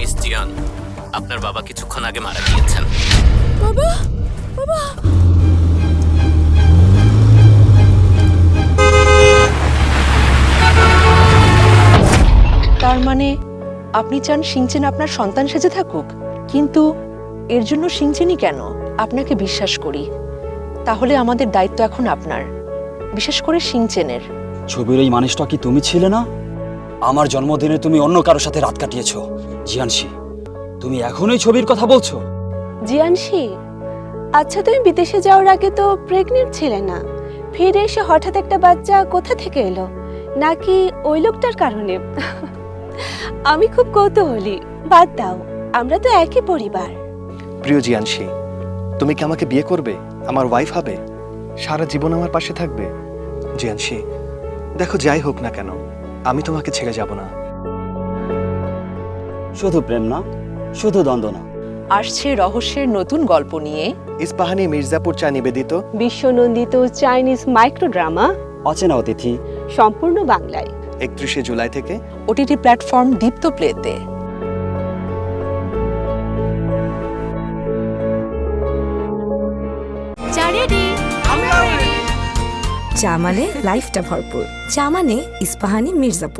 Miss জিয়ান, আপনার বাবা কিছুক্ষণ আগে মারা গিয়েছেন। বাবা, বাবা। তার মানে আপনি চান সিংচেন আপনার সন্তান সেজে থাকুক? কিন্তু এর জন্য সিংচেনই কেন? আপনাকে বিশ্বাস করি, তাহলে আমাদের দায়িত্ব এখন আপনার, বিশেষ করে সিংচেনের। ছবির এই মানুষটা কি তুমি ছিলে না? আমার জন্মদিনে তুমি অন্য কারোর সাথে রাত কাটিয়েছো। জিয়ানশি, তুমি এখনই ছবির কথা বলছো? জিয়ানশি, আচ্ছা তুমি বিদেশে যাওয়ার আগে তো প্রেগনেন্ট ছিলে না, ফিরে এসে হঠাৎ একটা বাচ্চা কোথা থেকে এলো? নাকি ওই লোকটার কারণে? আমি খুব কৌতূহলী। বাদ দাও, আমরা তো একই পরিবার। প্রিয় জিয়ানশি, তুমি কি আমাকে বিয়ে করবে? আমার ওয়াইফ হবে? সারা জীবন আমার পাশে থাকবে? জিয়ানশি, দেখো যাই হোক না কেন, আমি তোমাকে ছেড়ে যাব না। শুধু প্রেম না, শুধু দ্বন্দ্ব না। আসছে রহস্যের নতুন গল্প নিয়ে ইস্পাহানি মির্জাপুর চা নিবেদিত বিশ্বনন্দিত চাইনিজ মাইক্রো ড্রামা, অচেনা অতিথি, সম্পূর্ণ বাংলায়। 31শে জুলাই থেকে ওটিটি প্ল্যাটফর্ম দীপ্ত প্লেতে। চা মানে লাইফটা ভরপুর, চা মানে ইস্পাহানি মির্জাপুর।